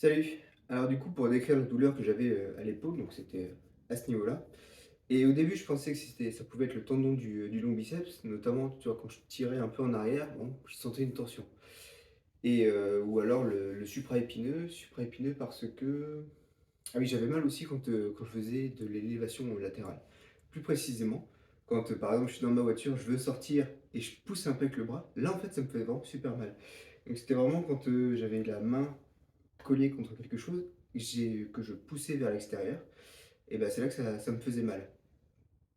Salut! Alors du coup, pour décrire la douleur que j'avais, à l'épaule, donc c'était, à ce niveau-là et au début, je pensais que ça pouvait être le tendon du long biceps, notamment, tu vois, quand je tirais un peu en arrière, bon, je sentais une tension et ou alors le supraépineux parce que ah oui, j'avais mal aussi quand je faisais de l'élévation latérale. Plus précisément, quand, par exemple, je suis dans ma voiture, je veux sortir et je pousse un peu avec le bras, là, en fait, ça me fait vraiment super mal. Donc c'était vraiment quand, j'avais la main collé contre quelque chose, que je poussais vers l'extérieur, et ben c'est là que ça me faisait mal.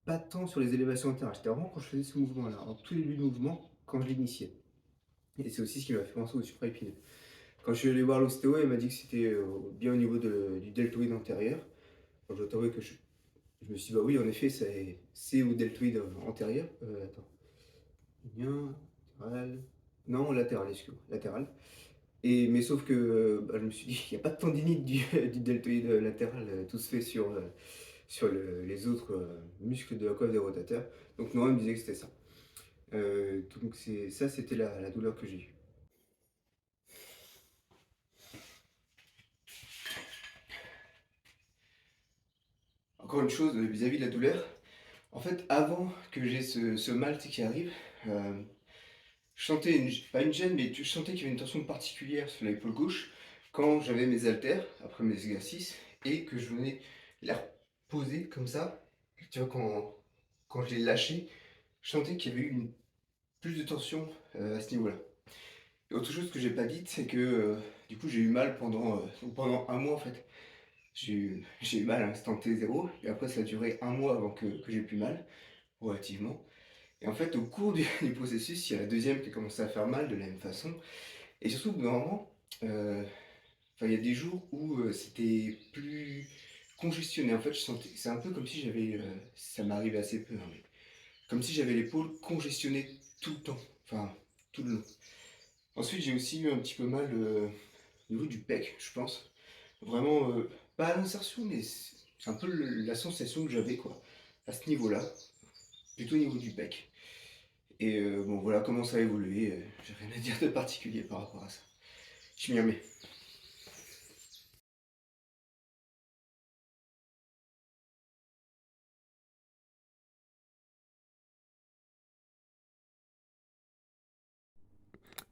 Pas tant sur les élévations latérales, c'était vraiment quand je faisais ce mouvement-là, en tout début de mouvement, quand je l'initiais. Et c'est aussi ce qui m'a fait penser au supraépineux. Quand je suis allé voir l'ostéo, elle m'a dit que c'était bien au niveau du deltoïde antérieur. Donc je t'avoue que je me suis dit, bah oui, en effet, c'est au deltoïde antérieur. Attends. Bien, latéral. Non, latéral, excuse-moi, latéral. Mais sauf que, bah, je me suis dit: «Il y a pas de tendinite du du deltoïde latéral, tout se fait sur les autres, muscles de la coiffe des rotateurs». Donc non, elle me disait que c'était ça. Donc c'était la douleur que j'ai eue. Encore une chose, vis-à-vis de la douleur, en fait, avant que j'ai ce mal, tu sais, qui arrive, hem, je sentais pas une gêne, mais je sentais qu'il y avait une tension particulière sur l'épaule gauche quand j'avais mes haltères, après mes exercices et que je venais les reposer comme ça. Tu vois, quand je les lâchais, je sentais qu'il y avait eu plus de tension, à ce niveau-là. Et autre chose que j'ai pas dite, c'est que, du coup, j'ai eu mal pendant un mois, en fait. J'ai eu mal à l'instant T0 et après ça a duré un mois avant que j'ai plus mal, relativement. Et en fait, au cours du du processus, il y a la deuxième qui a commencé à faire mal de la même façon et surtout au bout d'un moment, enfin, il y a des jours où, c'était plus congestionné. En fait, je sentais c'est un peu comme si j'avais, ça m'arrive assez peu, hein, mais comme si j'avais l'épaule congestionnée tout le temps, enfin, tout le long. Ensuite, j'ai aussi eu un petit peu mal, au niveau du pec, je pense. Vraiment, pas à l'insertion, mais c'est un peu la sensation que j'avais, quoi, à ce niveau-là, plutôt au niveau du pec. Et bon, voilà comment ça a évolué, j'ai rien à dire de particulier par rapport à ça. Je m'y remets.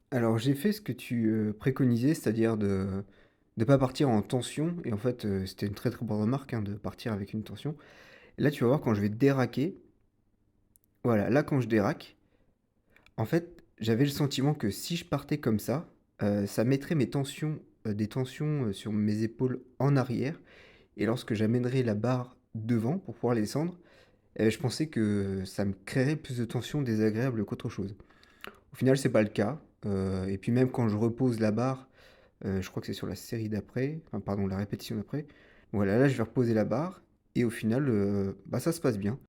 Alors j'ai fait ce que tu, préconisais, c'est-à-dire de ne pas partir en tension et en fait, c'était une très, très bonne remarque, hein, de partir avec une tension. Là, tu vas voir quand je vais déraquer, voilà, là quand je déraque, en fait, j'avais le sentiment que si je partais comme ça mettrait des tensions, sur mes épaules en arrière et lorsque j'amènerais la barre devant pour pouvoir les descendre, je pensais que ça me créerait plus de tensions désagréables qu'autre chose. Au final, c'est pas le cas, et puis même quand je repose la barre, je crois que c'est sur la série d'après, enfin pardon, la répétition d'après, voilà, là je vais reposer la barre et au final, bah, ça se passe bien.